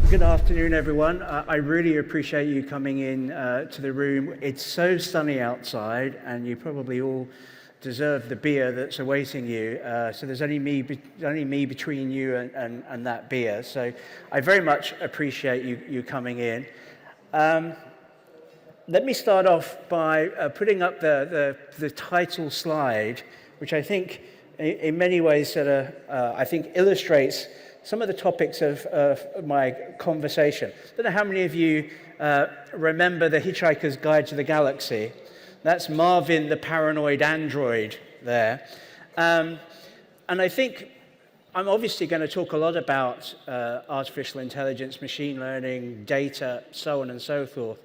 Good afternoon, everyone. I really appreciate you coming in to the room. It's so sunny outside, and you probably all deserve the beer that's awaiting you. So there's only me between you and that beer. So I very much appreciate you coming in. Let me start off by putting up the title slide, which I think in many ways I think illustrates some of the topics of my conversation. I don't know how many of you remember The Hitchhiker's Guide to the Galaxy. That's Marvin, the paranoid android there. And I think I'm obviously going to talk a lot about artificial intelligence, machine learning, data, so on and so forth.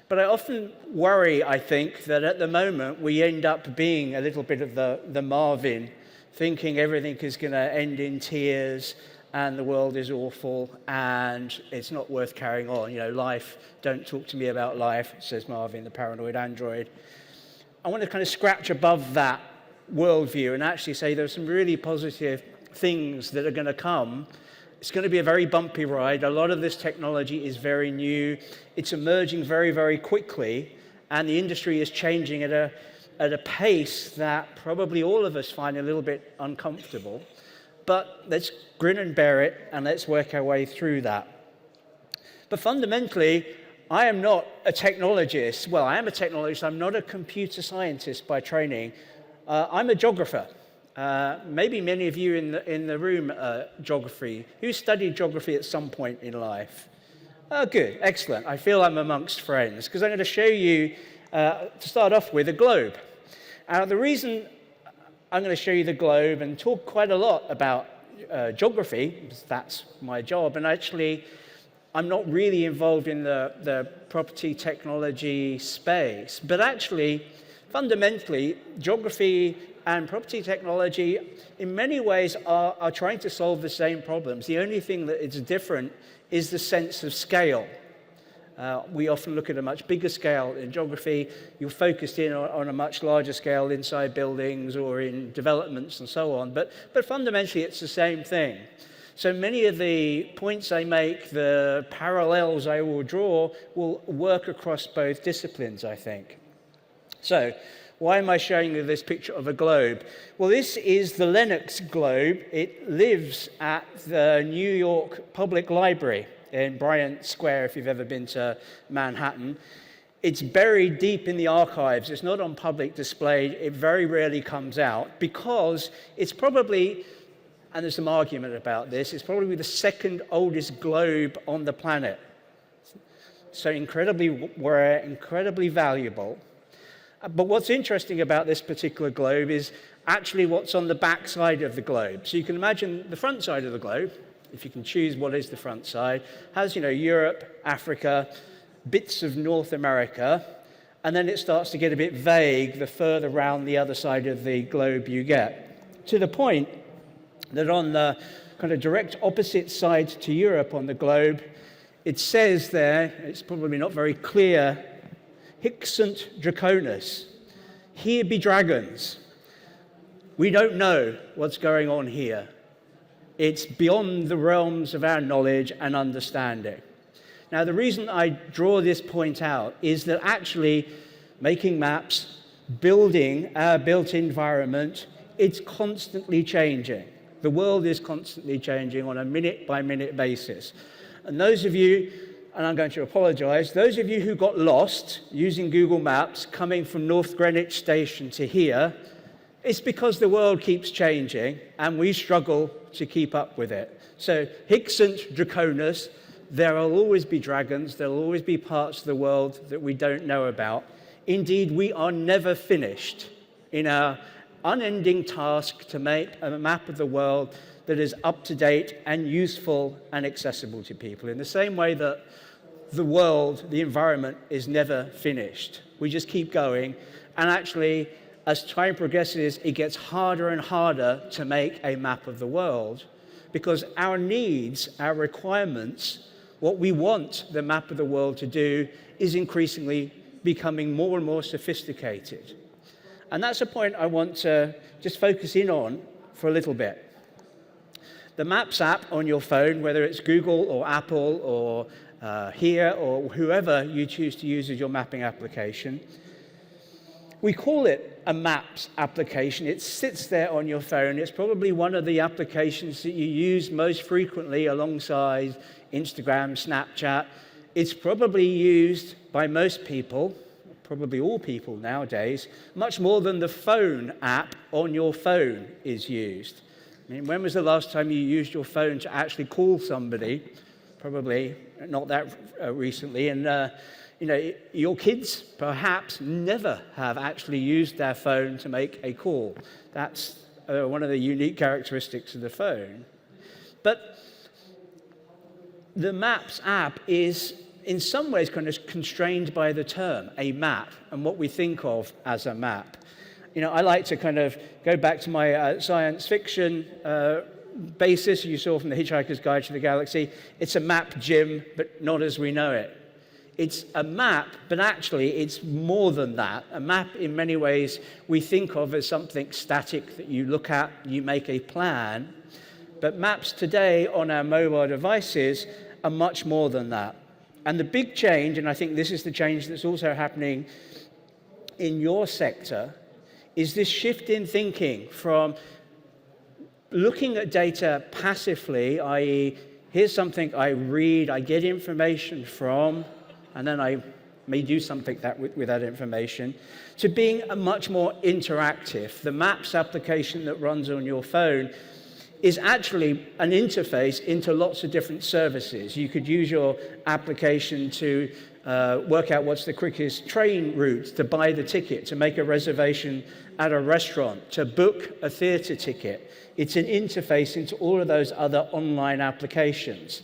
But I often worry, I think, that at the moment we end up being a little bit of the Marvin, thinking everything is going to end in tears, and the world is awful, and it's not worth carrying on. You know, life, don't talk to me about life, says Marvin, the paranoid android. I want to kind of scratch above that worldview and actually say there's some really positive things that are going to come. It's going to be a very bumpy ride. A lot of this technology is very new. It's emerging very, very quickly, and the industry is changing at a pace that probably all of us find a little bit uncomfortable. But let's grin and bear it, and let's work our way through that. But fundamentally, I am not a technologist. Well, I am a technologist. I'm not a computer scientist by training. I'm a geographer. Maybe many of you in the room geography. Who studied geography at some point in life? Oh, good, excellent. I feel I'm amongst friends, because I'm going to show you, to start off with, a globe. The reason I'm going to show you the globe and talk quite a lot about geography, because that's my job, and actually I'm not really involved in the property technology space, but actually fundamentally geography and property technology in many ways are trying to solve the same problems. The only thing that is different is the sense of scale. We often look at a much bigger scale in geography. You're focused in on a much larger scale inside buildings or in developments and so on. But fundamentally, it's the same thing. So many of the points I make, the parallels I will draw, will work across both disciplines, I think. So why am I showing you this picture of a globe? Well, this is the Lenox globe. It lives at the New York Public Library in Bryant Square, if you've ever been to Manhattan. It's buried deep in the archives. It's not on public display. It very rarely comes out because it's probably, and there's some argument about this, it's probably the second oldest globe on the planet. So incredibly rare, incredibly valuable. But what's interesting about this particular globe is actually what's on the back side of the globe. So you can imagine the front side of the globe, if you can choose what is the front side, has, Europe, Africa, bits of North America, and then it starts to get a bit vague the further round the other side of the globe you get. To the point that on the kind of direct opposite side to Europe on the globe, it says there, it's probably not very clear, Hic sunt draconis, here be dragons. We don't know what's going on here. It's beyond the realms of our knowledge and understanding. Now, the reason I draw this point out is that actually making maps, building our built environment, it's constantly changing. The world is constantly changing on a minute-by-minute basis. And those of you, and I'm going to apologize, those of you who got lost using Google Maps coming from North Greenwich Station to here, it's because the world keeps changing and we struggle to keep up with it. So, hic sunt draconis, there will always be dragons, there will always be parts of the world that we don't know about. Indeed, we are never finished in our unending task to make a map of the world that is up to date and useful and accessible to people. In the same way that the world, the environment, is never finished. We just keep going, and actually, as time progresses, it gets harder and harder to make a map of the world because our needs, our requirements, what we want the map of the world to do is increasingly becoming more and more sophisticated. And that's a point I want to just focus in on for a little bit. the Maps app on your phone, whether it's Google or Apple or here or whoever you choose to use as your mapping application. We call it a Maps application. It sits there on your phone. It's probably one of the applications that you use most frequently alongside Instagram, Snapchat. It's probably used by most people, probably all people nowadays, much more than the phone app on your phone is used. I mean, when was the last time you used your phone to actually call somebody? Probably not that recently. And your kids perhaps never have actually used their phone to make a call. That's one of the unique characteristics of the phone. But the Maps app is in some ways kind of constrained by the term, a map, and what we think of as a map. I like to kind of go back to my science fiction basis you saw from The Hitchhiker's Guide to the Galaxy. It's a map, Jim, but not as we know it. It's a map, but actually it's more than that. A map, in many ways, we think of as something static that you look at, you make a plan. But maps today on our mobile devices are much more than that. And the big change, and I think this is the change that's also happening in your sector, is this shift in thinking from looking at data passively, i.e., here's something I read, I get information from, and then I may do something with that information, to being a much more interactive. The Maps application that runs on your phone is actually an interface into lots of different services. You could use your application to work out what's the quickest train route, to buy the ticket, to make a reservation at a restaurant, to book a theatre ticket. It's an interface into all of those other online applications.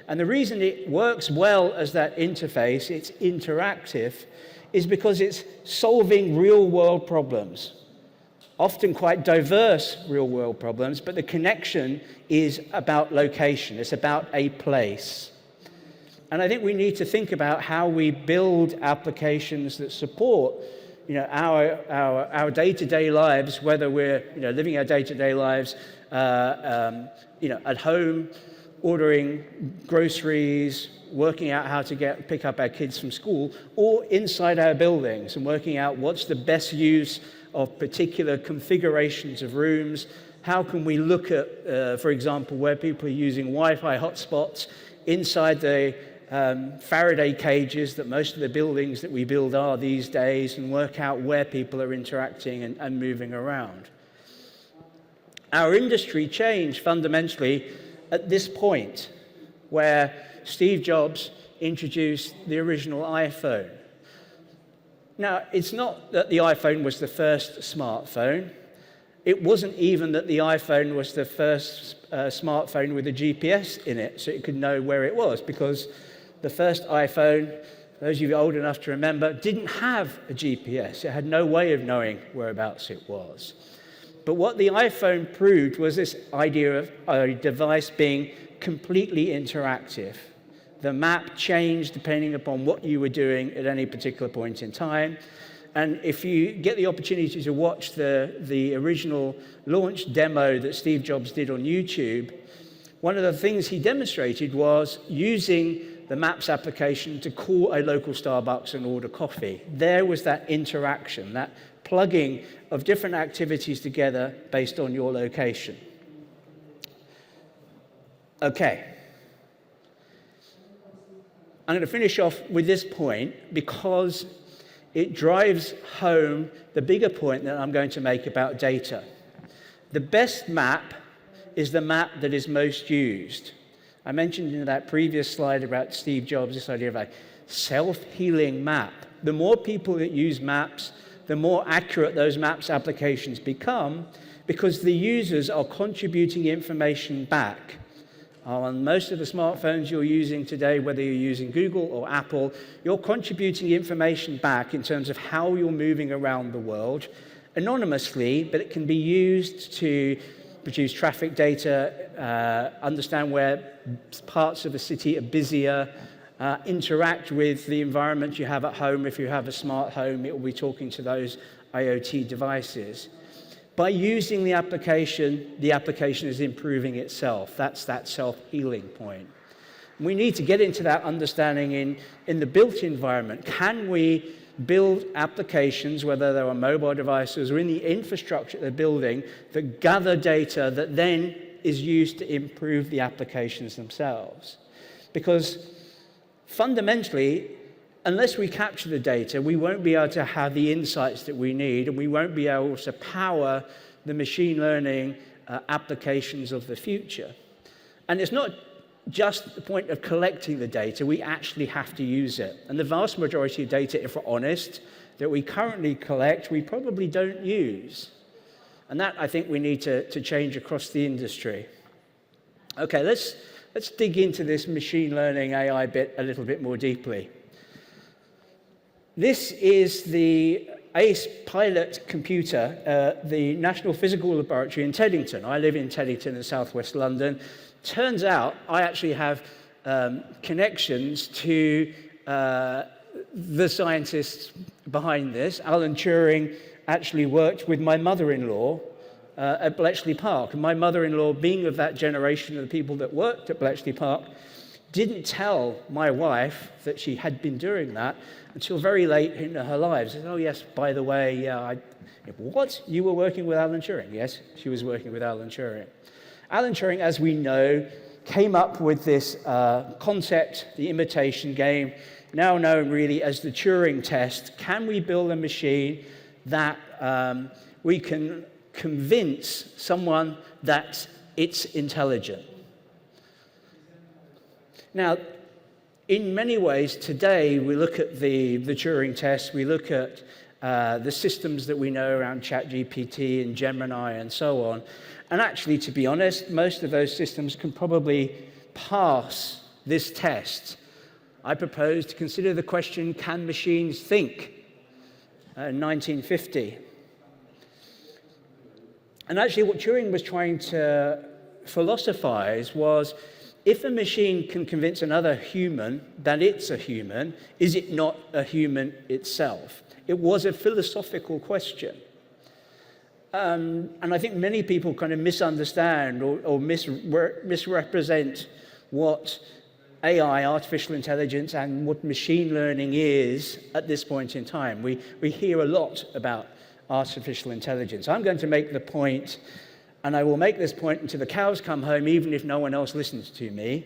And the reason it works well as that interface, it's interactive, is because it's solving real-world problems, often quite diverse real-world problems, but the connection is about location. It's about a place. And I think we need to think about how we build applications that support our day-to-day lives, whether we're living our day-to-day lives at home, ordering groceries, working out how to pick up our kids from school, or inside our buildings and working out what's the best use of particular configurations of rooms. How can we look at, for example, where people are using Wi-Fi hotspots inside the Faraday cages that most of the buildings that we build are these days, and work out where people are interacting and moving around. Our industry changed fundamentally at this point, where Steve Jobs introduced the original iPhone. Now, it's not that the iPhone was the first smartphone. It wasn't even that the iPhone was the first smartphone with a GPS in it, so it could know where it was, because the first iPhone, for those of you old enough to remember, didn't have a GPS. It had no way of knowing whereabouts it was. But what the iPhone proved was this idea of a device being completely interactive. The map changed depending upon what you were doing at any particular point in time. And if you get the opportunity to watch the original launch demo that Steve Jobs did on YouTube, one of the things he demonstrated was using the Maps application to call a local Starbucks and order coffee. There was that interaction, that plugging of different activities together based on your location. Okay. I'm going to finish off with this point because it drives home the bigger point that I'm going to make about data. The best map is the map that is most used. I mentioned in that previous slide about Steve Jobs this idea of a self-healing map. The more people that use maps, the more accurate those maps applications become, because the users are contributing information back. On most of the smartphones you're using today, whether you're using Google or Apple, you're contributing information back in terms of how you're moving around the world, anonymously, but it can be used to produce traffic data, understand where parts of a city are busier, interact with the environment you have at home. If you have a smart home, it will be talking to those IoT devices. By using the application is improving itself. That's that self-healing point. We need to get into that understanding in the built environment. Can we build applications, whether they're on mobile devices or in the infrastructure they're building, that gather data that then is used to improve the applications themselves? Because fundamentally, unless we capture the data, we won't be able to have the insights that we need, and we won't be able to power the machine learning applications of the future. And it's not just the point of collecting the data, we actually have to use it. And the vast majority of data, if we're honest, that we currently collect, we probably don't use. And that, I think, we need to change across the industry. Okay, let's dig into this machine learning AI bit a little bit more deeply. This is the ACE pilot computer, the National Physical Laboratory in Teddington. I live in Teddington in southwest London. Turns out I actually have connections to the scientists behind this. Alan Turing actually worked with my mother-in-law at Bletchley Park. And my mother-in-law, being of that generation of the people that worked at Bletchley Park, didn't tell my wife that she had been doing that until very late in her life. She said, oh, yes, by the way, yeah, what? You were working with Alan Turing? Yes, she was working with Alan Turing. Alan Turing, as we know, came up with this concept, the imitation game, now known really as the Turing test. Can we build a machine that we can convince someone that it's intelligent? Now, in many ways, today, we look at the Turing test, we look at the systems that we know around ChatGPT and Gemini and so on. And actually, to be honest, most of those systems can probably pass this test. I propose to consider the question, can machines think? In 1950. And actually, what Turing was trying to philosophize was, if a machine can convince another human that it's a human, is it not a human itself? It was a philosophical question. And I think many people kind of misunderstand or misrepresent what AI, artificial intelligence, and what machine learning is at this point in time. We hear a lot about artificial intelligence. I'm going to make the point, and I will make this point until the cows come home, even if no one else listens to me,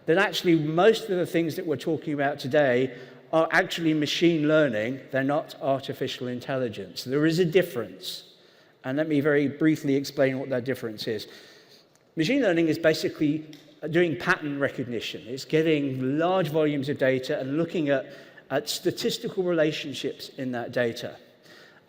that actually most of the things that we're talking about today are actually machine learning. They're not artificial intelligence. There is a difference. And let me very briefly explain what that difference is. Machine learning is basically doing pattern recognition. It's getting large volumes of data and looking at statistical relationships in that data.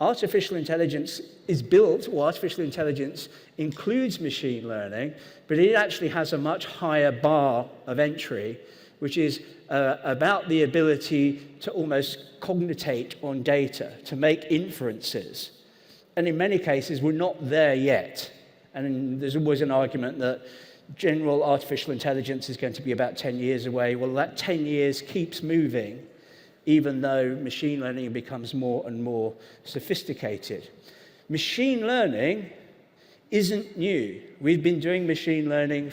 Artificial intelligence is built, or artificial intelligence includes machine learning, but it actually has a much higher bar of entry, which is about the ability to almost cognitate on data, to make inferences. And in many cases, we're not there yet. And there's always an argument that general artificial intelligence is going to be about 10 years away. Well, that 10 years keeps moving, even though machine learning becomes more and more sophisticated. Machine learning isn't new. We've been doing machine learning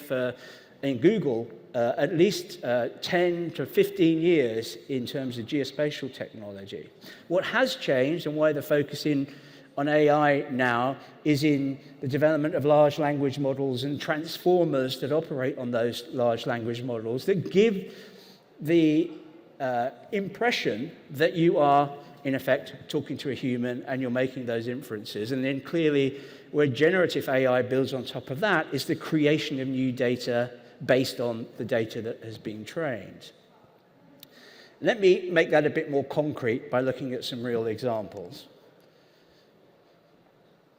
in Google at least 10 to 15 years in terms of geospatial technology. What has changed, and why the focus on AI now is in the development of large language models and transformers that operate on those large language models that give the impression that you are, in effect, talking to a human and you're making those inferences. And then clearly, where generative AI builds on top of that is the creation of new data based on the data that has been trained. Let me make that a bit more concrete by looking at some real examples.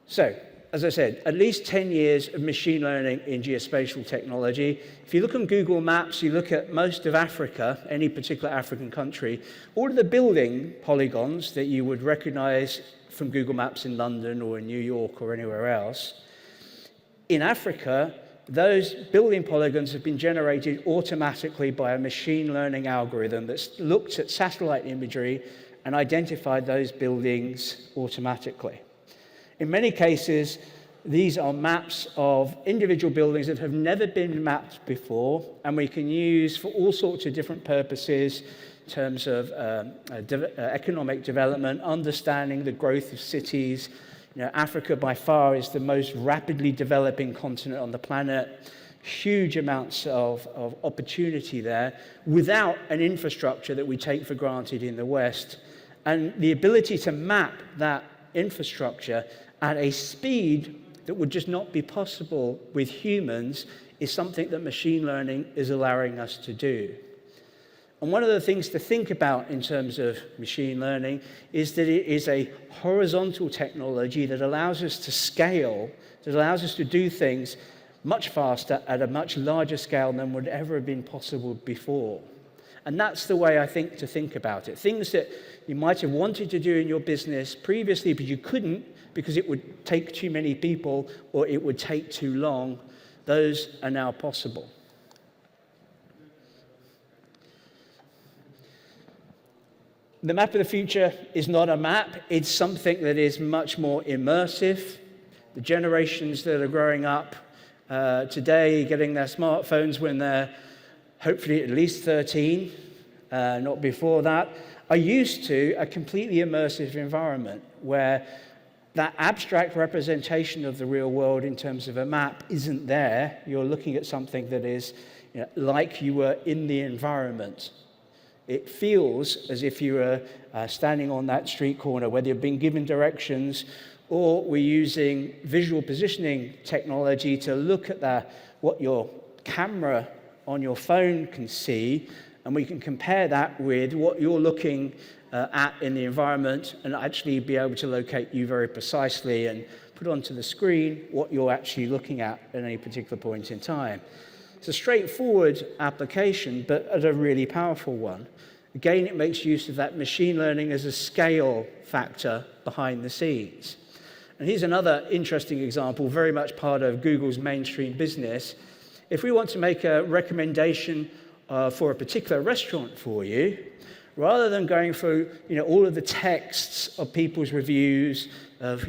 So, as I said, at least 10 years of machine learning in geospatial technology. If you look on Google Maps, you look at most of Africa, any particular African country, all of the building polygons that you would recognize from Google Maps in London or in New York or anywhere else, in Africa, those building polygons have been generated automatically by a machine learning algorithm that's looked at satellite imagery and identified those buildings automatically. In many cases, these are maps of individual buildings that have never been mapped before, and we can use for all sorts of different purposes in terms of economic development, understanding the growth of cities. Africa by far is the most rapidly developing continent on the planet. Huge amounts of opportunity there without an infrastructure that we take for granted in the West. And the ability to map that infrastructure at a speed that would just not be possible with humans is something that machine learning is allowing us to do. And one of the things to think about in terms of machine learning is that it is a horizontal technology that allows us to scale, that allows us to do things much faster at a much larger scale than would ever have been possible before. And that's the way I think to think about it. Things that you might have wanted to do in your business previously, but you couldn't because it would take too many people or it would take too long, those are now possible. The map of the future is not a map. It's something that is much more immersive. The generations that are growing up today, getting their smartphones when they're hopefully at least 13, not before that, are used to a completely immersive environment where that abstract representation of the real world in terms of a map isn't there. You're looking at something that is like you were in the environment. It feels as if you were standing on that street corner, whether you've been given directions or we're using visual positioning technology to look at what your camera on your phone can see, and we can compare that with what you're looking at in the environment and actually be able to locate you very precisely and put onto the screen what you're actually looking at any particular point in time. It's a straightforward application, but a really powerful one. Again, it makes use of that machine learning as a scale factor behind the scenes. And here's another interesting example, very much part of Google's mainstream business. If we want to make a recommendation for a particular restaurant for you, rather than going through all of the texts of people's reviews of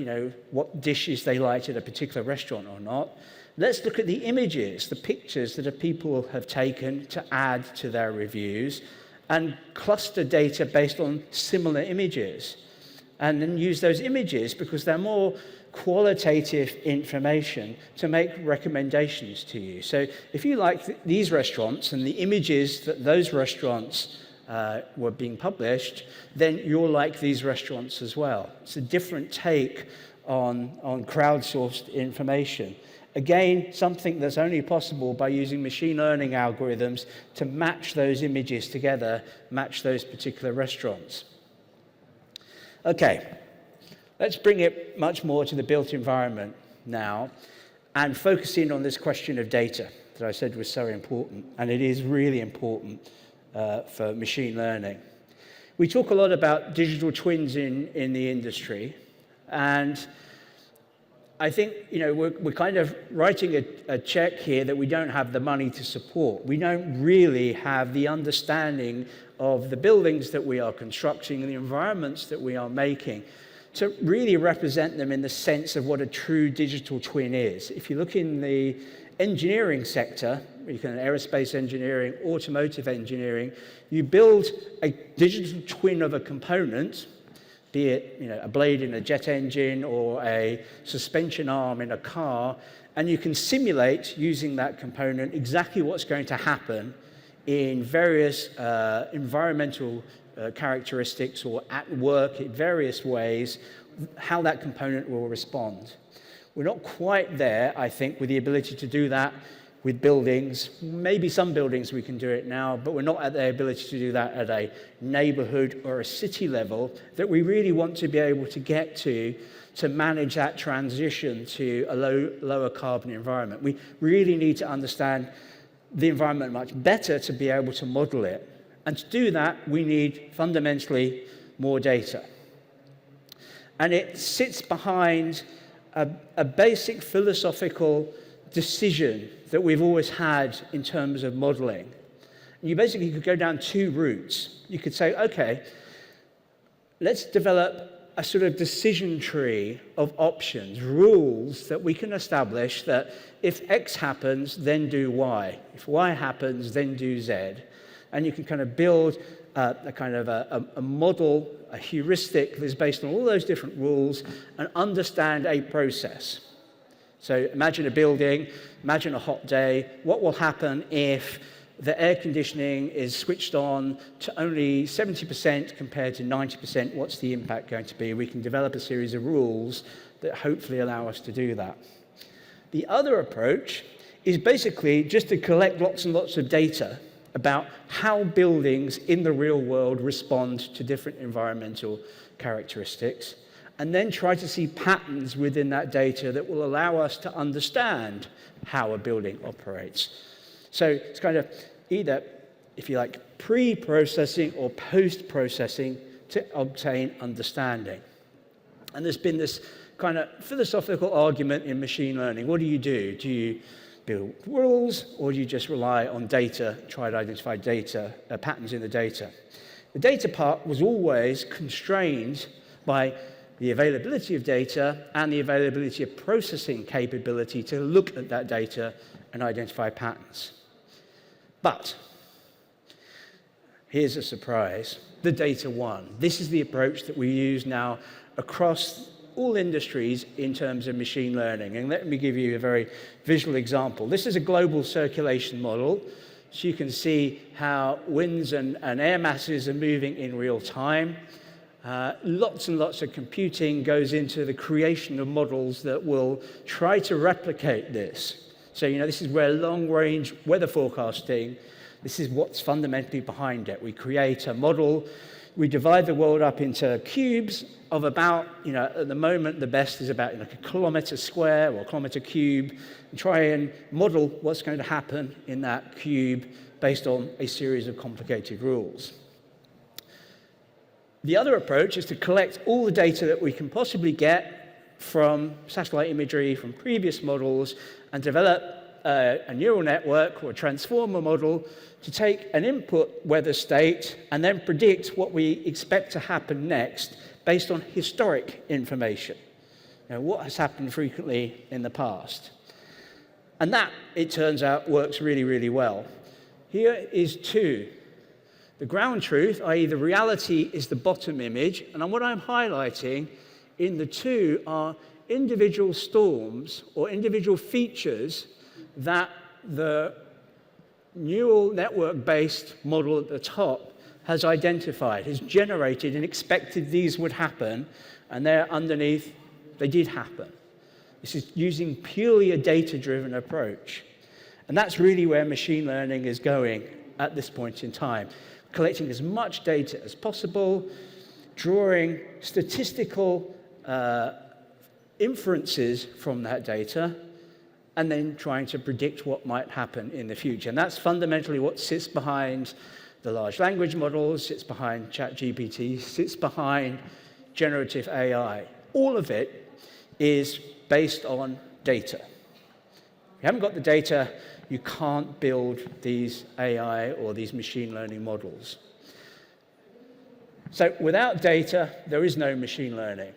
what dishes they liked at a particular restaurant or not, let's look at the images, the pictures that people have taken to add to their reviews, and cluster data based on similar images. And then use those images because they're more qualitative information to make recommendations to you. So if you like these restaurants and the images that those restaurants were being published, then you'll like these restaurants as well. It's a different take on crowdsourced information. Again, something that's only possible by using machine learning algorithms to match those images together, match those particular restaurants. Okay, let's bring it much more to the built environment now and focus in on this question of data that I said was so important, and it is really important for machine learning. We talk a lot about digital twins in the industry, and I think we're kind of writing a check here that we don't have the money to support. We don't really have the understanding of the buildings that we are constructing and the environments that we are making to really represent them in the sense of what a true digital twin is. If you look in the engineering sector, aerospace engineering, automotive engineering, you build a digital twin of a component, be it a blade in a jet engine or a suspension arm in a car, and you can simulate using that component exactly what's going to happen in various environmental characteristics or at work in various ways, how that component will respond. We're not quite there, I think, with the ability to do that with buildings. Maybe some buildings we can do it now, but we're not at the ability to do that at a neighborhood or a city level that we really want to be able to get to manage that transition to a lower carbon environment. We really need to understand the environment much better to be able to model it. And to do that, we need fundamentally more data. And it sits behind a basic philosophical decision that we've always had in terms of modeling. You basically could go down two routes. You could say, okay, let's develop a sort of decision tree of options, rules that we can establish that if X happens, then do Y. If Y happens, then do Z. And you can kind of build a kind of a model, a heuristic that's based on all those different rules and understand a process. So imagine a building, imagine a hot day. What will happen if the air conditioning is switched on to only 70% compared to 90%? What's the impact going to be? We can develop a series of rules that hopefully allow us to do that. The other approach is basically just to collect lots and lots of data about how buildings in the real world respond to different environmental characteristics, and then try to see patterns within that data that will allow us to understand how a building operates. So it's kind of either, if you like, pre-processing or post-processing to obtain understanding. And there's been this kind of philosophical argument in machine learning. What do? Do you build rules, or do you just rely on data, try to identify data, patterns in the data? The data part was always constrained by the availability of data and the availability of processing capability to look at that data and identify patterns. But here's a surprise. The data won. This is the approach that we use now across all industries in terms of machine learning. And let me give you a very visual example. This is a global circulation model. So you can see how winds and air masses are moving in real time. Lots and lots of computing goes into the creation of models that will try to replicate this. So, this is where long-range weather forecasting, this is what's fundamentally behind it. We create a model, we divide the world up into cubes of about, at the moment, the best is about like a kilometer square or a kilometer cube, and try and model what's going to happen in that cube based on a series of complicated rules. The other approach is to collect all the data that we can possibly get from satellite imagery, from previous models, and develop a neural network or a transformer model to take an input weather state and then predict what we expect to happen next based on historic information. What has happened frequently in the past. And that, it turns out, works really, really well. Here is 2. The ground truth, i.e. the reality, is the bottom image. And what I'm highlighting in the 2 are individual storms or individual features that the neural network-based model at the top has identified, has generated and expected these would happen, and there underneath, they did happen. This is using purely a data-driven approach. And that's really where machine learning is going at this point in time. Collecting as much data as possible, drawing statistical inferences from that data, and then trying to predict what might happen in the future. And that's fundamentally what sits behind the large language models, sits behind ChatGPT, sits behind generative AI. All of it is based on data. If you haven't got the data, you can't build these AI or these machine learning models. So without data, there is no machine learning.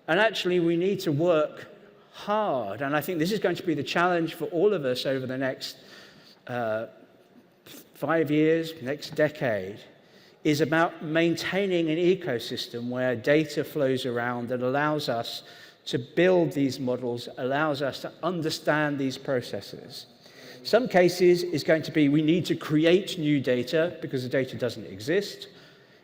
And actually, we need to work hard, and I think this is going to be the challenge for all of us over the next 5 years, next decade, is about maintaining an ecosystem where data flows around that allows us to build these models, allows us to understand these processes. Some cases is going to be we need to create new data because the data doesn't exist.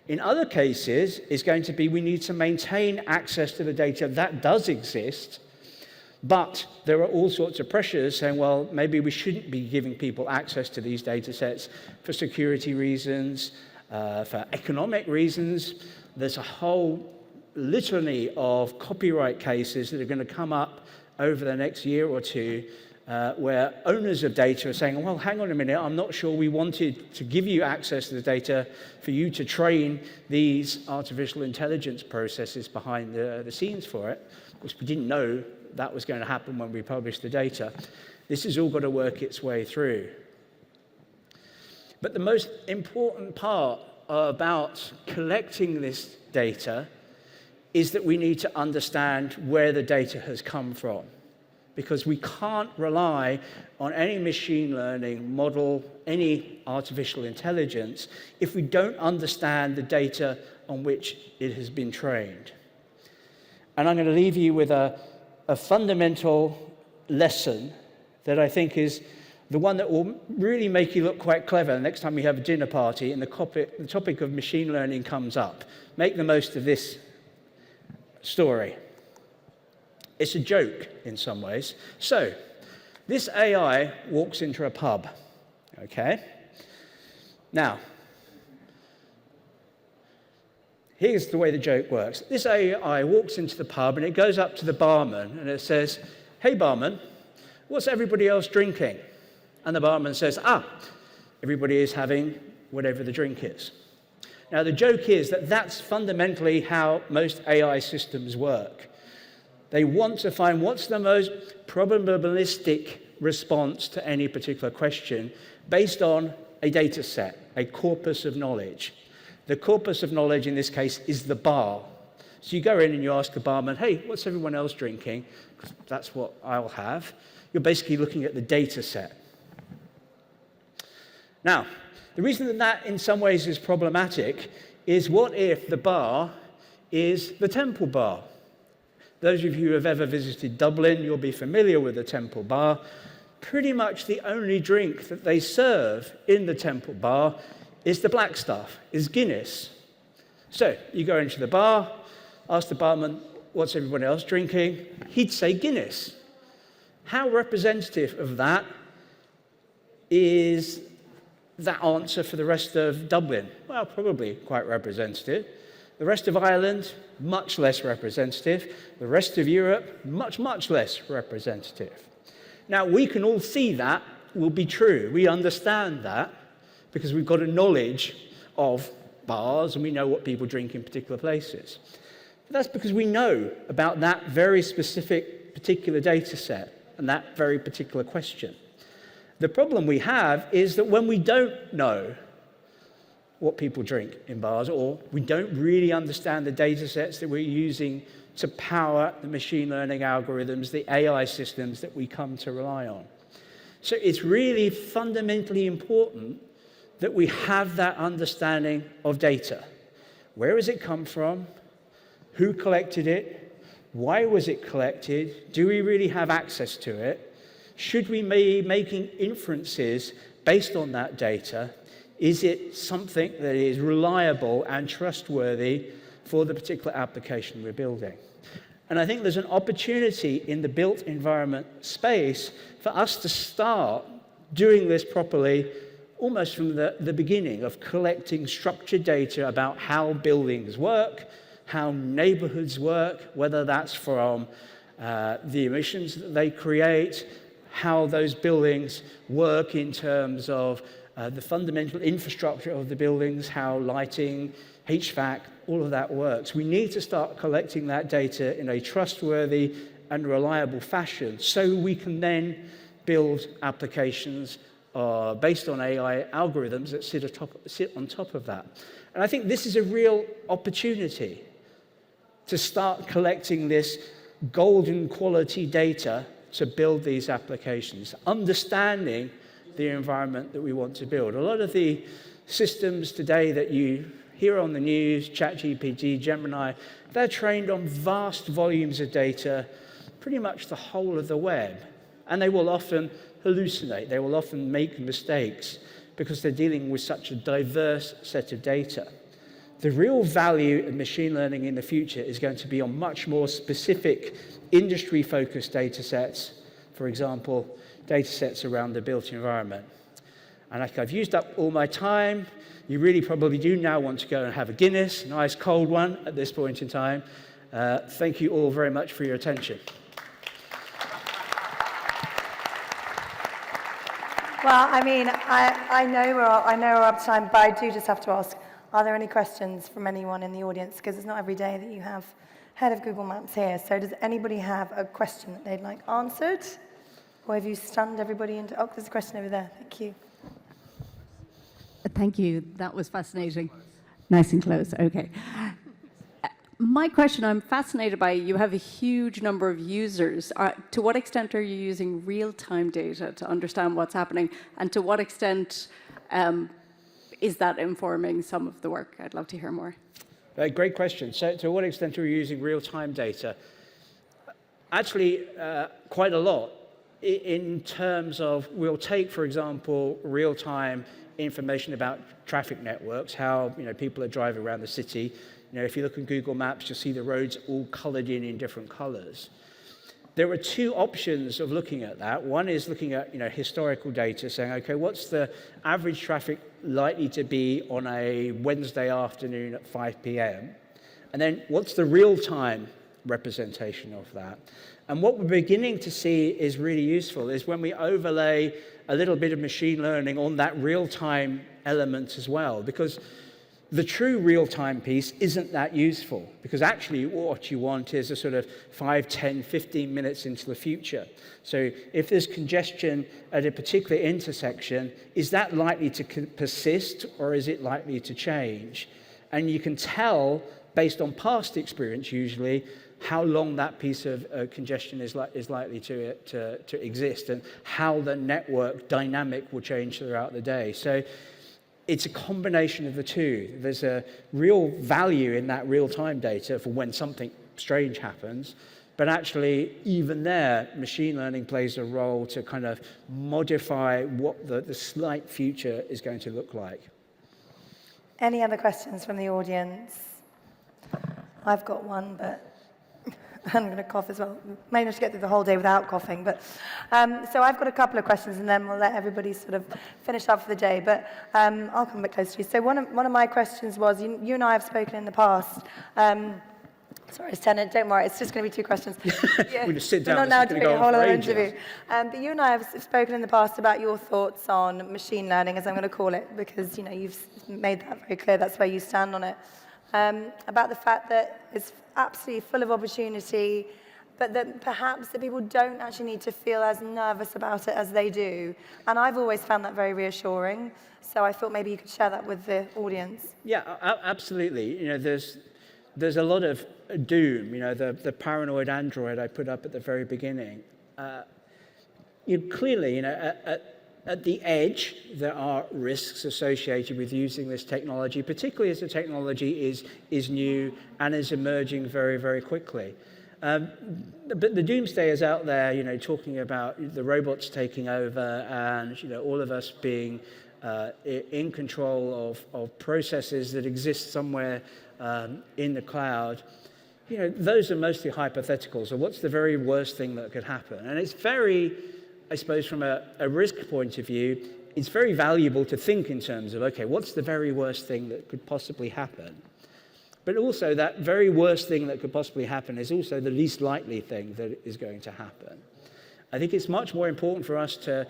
In other cases, it's going to be we need to maintain access to the data that does exist, but there are all sorts of pressures saying, well, maybe we shouldn't be giving people access to these data sets for security reasons, for economic reasons. There's a whole litany of copyright cases that are going to come up over the next year or two where owners of data are saying, well, hang on a minute, I'm not sure we wanted to give you access to the data for you to train these artificial intelligence processes behind the scenes for it. Of course, we didn't know that was going to happen when we published the data. This has all got to work its way through. But the most important part about collecting this data is that we need to understand where the data has come from, because we can't rely on any machine learning model, any artificial intelligence, if we don't understand the data on which it has been trained. And I'm going to leave you with a fundamental lesson that I think is the one that will really make you look quite clever the next time you have a dinner party and the topic of machine learning comes up. Make the most of this story. It's a joke in some ways. So, this AI walks into a pub, okay? Now, here's the way the joke works. This AI walks into the pub and it goes up to the barman and it says, "Hey barman, what's everybody else drinking?" And the barman says, everybody is having whatever the drink is. Now, the joke is that that's fundamentally how most AI systems work. They want to find what's the most probabilistic response to any particular question based on a data set, a corpus of knowledge. The corpus of knowledge in this case is the bar. So you go in and you ask the barman, "Hey, what's everyone else drinking?" Because that's what I'll have. You're basically looking at the data set. Now, the reason that that in some ways is problematic is, what if the bar is the Temple Bar? Those of you who have ever visited Dublin, you'll be familiar with the Temple Bar. Pretty much the only drink that they serve in the Temple Bar is the black stuff, is Guinness. So you go into the bar, ask the barman, "What's everyone else drinking?" He'd say Guinness. How representative of that is that answer for the rest of Dublin? Well, probably quite representative. The rest of Ireland, much less representative. The rest of Europe, much, much less representative. Now, we can all see that will be true. We understand that because we've got a knowledge of bars and we know what people drink in particular places. But that's because we know about that very specific particular data set and that very particular question. The problem we have is that when we don't know what people drink in bars, or we don't really understand the data sets that we're using to power the machine learning algorithms, the AI systems that we come to rely on. So it's really fundamentally important that we have that understanding of data. Where has it come from? Who collected it? Why was it collected? Do we really have access to it? Should we be making inferences based on that data? Is it something that is reliable and trustworthy for the particular application we're building? And I think there's an opportunity in the built environment space for us to start doing this properly almost from the beginning, of collecting structured data about how buildings work, how neighborhoods work, whether that's from the emissions that they create, how those buildings work in terms of the fundamental infrastructure of the buildings, how lighting, HVAC, all of that works. We need to start collecting that data in a trustworthy and reliable fashion so we can then build applications based on AI algorithms that sit on top of that. And I think this is a real opportunity to start collecting this golden quality data to build these applications, understanding the environment that we want to build. A lot of the systems today that you hear on the news, ChatGPT, Gemini, they're trained on vast volumes of data, pretty much the whole of the web. And they will often hallucinate, they will often make mistakes because they're dealing with such a diverse set of data. The real value of machine learning in the future is going to be on much more specific industry-focused data sets, for example, data sets around the built environment. And like I've used up all my time, you really probably do now want to go and have a Guinness, a nice cold one at this point in time. Thank you all very much for your attention. Well, I mean, I know we're up to time, but I do just have to ask, are there any questions from anyone in the audience? Because it's not every day that you have head of Google Maps here. So does anybody have a question that they'd like answered? Or have you stunned everybody into... Oh, there's a question over there. Thank you. Thank you. That was fascinating. Nice and close. Okay. My question, I'm fascinated by, you have a huge number of users. To what extent are you using real-time data to understand what's happening? And to what extent is that informing some of the work? I'd love to hear more. Great question. So to what extent are we using real-time data? Actually, quite a lot. In terms of, we'll take, for example, real-time information about traffic networks, how people are driving around the city. If you look at Google Maps, you'll see the roads all colored in different colors. There are two options of looking at that. One is looking at historical data, saying, okay, what's the average traffic likely to be on a Wednesday afternoon at 5 p.m.? And then what's the real-time representation of that? And what we're beginning to see is really useful is when we overlay a little bit of machine learning on that real-time element as well, because the true real-time piece isn't that useful, because actually what you want is a sort of 5, 10, 15 minutes into the future. So if there's congestion at a particular intersection, is that likely to persist or is it likely to change? And you can tell, based on past experience usually, how long that piece of congestion is likely to exist and how the network dynamic will change throughout the day. So it's a combination of the two. There's a real value in that real-time data for when something strange happens, but actually even there, machine learning plays a role to kind of modify what the slight future is going to look like. Any other questions from the audience? I've got one, but I'm going to cough as well. Managed to get through the whole day without coughing. But so I've got a couple of questions, and then we'll let everybody sort of finish up for the day. But I'll come back close to you. So one of my questions was, you and I have spoken in the past. Sorry, Senna, don't worry. It's just going to be two questions. Yeah. We just sit down. We're not now doing a whole other interview. But you and I have spoken in the past about your thoughts on machine learning, as I'm going to call it, because you've made that very clear. That's where you stand on it. About the fact that it's absolutely full of opportunity, but that perhaps that people don't actually need to feel as nervous about it as they do. And I've always found that very reassuring. So I thought maybe you could share that with the audience. Yeah, absolutely. There's a lot of doom. The paranoid android I put up at the very beginning. Clearly, at the edge, there are risks associated with using this technology, particularly as the technology is new and is emerging very, very quickly. But the doomsdayers out there, talking about the robots taking over and, all of us being in control of processes that exist somewhere in the cloud, those are mostly hypotheticals. So what's the very worst thing that could happen? And it's very, I suppose, from a risk point of view, it's very valuable to think in terms of, okay, what's the very worst thing that could possibly happen? But also that very worst thing that could possibly happen is also the least likely thing that is going to happen. I think it's much more important for us to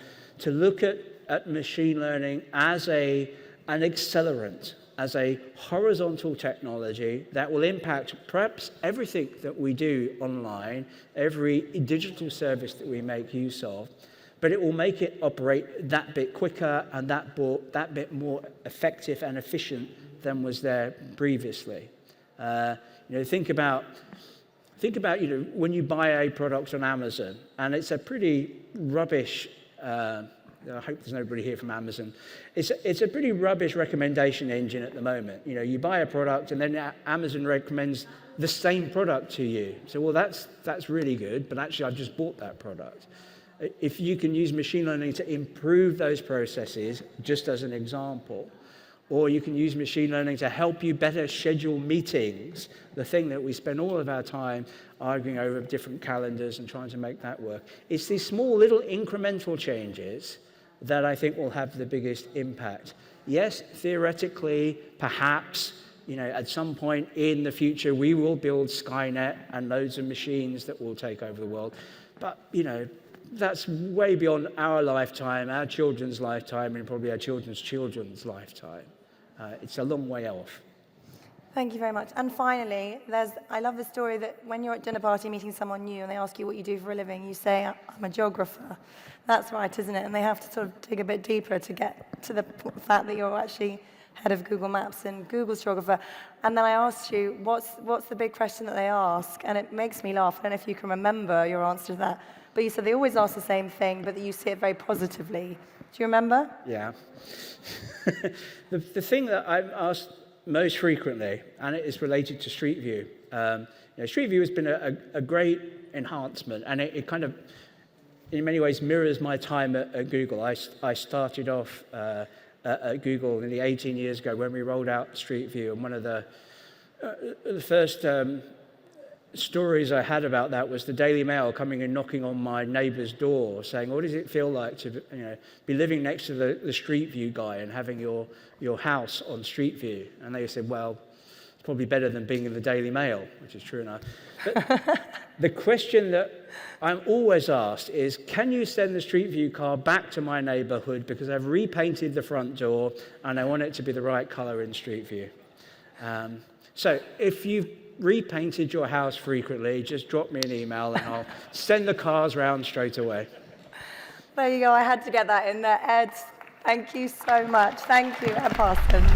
look at machine learning as an accelerant, as a horizontal technology that will impact perhaps everything that we do online, every digital service that we make use of, but it will make it operate that bit quicker and that bit more effective and efficient than was there previously. Think about when you buy a product on Amazon, and it's a pretty rubbish. I hope there's nobody here from Amazon. It's a pretty rubbish recommendation engine at the moment. You buy a product and then Amazon recommends the same product to you. So, well, that's really good, but actually I've just bought that product. If you can use machine learning to improve those processes, just as an example, or you can use machine learning to help you better schedule meetings, the thing that we spend all of our time arguing over different calendars and trying to make that work. It's these small little incremental changes that I think will have the biggest impact. Yes, theoretically, perhaps, at some point in the future, we will build Skynet and loads of machines that will take over the world. But, that's way beyond our lifetime, our children's lifetime, and probably our children's children's lifetime. It's a long way off. Thank you very much. And finally, I love the story that when you're at dinner party meeting someone new and they ask you what you do for a living, you say, I'm a geographer. That's right, isn't it? And they have to sort of dig a bit deeper to get to the fact that you're actually head of Google Maps and Google's geographer. And then I asked you, what's the big question that they ask? And it makes me laugh. I don't know if you can remember your answer to that. But you said they always ask the same thing, but that you see it very positively. Do you remember? Yeah. The thing that I'm asked most frequently, and it is related to Street View. Street View has been a great enhancement, and it kind of, in many ways, mirrors my time at Google. I started off at Google nearly 18 years ago when we rolled out Street View, and one of the first stories I had about that was the Daily Mail coming and knocking on my neighbour's door saying, what does it feel like to be living next to the Street View guy and having your house on Street View? And they said, well, it's probably better than being in the Daily Mail, which is true enough. But the question that I'm always asked is, can you send the Street View car back to my neighbourhood because I've repainted the front door and I want it to be the right colour in Street View? So if you've repainted your house frequently, just drop me an email and I'll send the cars round straight away. There you go. I had to get that in there. Ed, thank you so much. Thank you, Ed Parsons.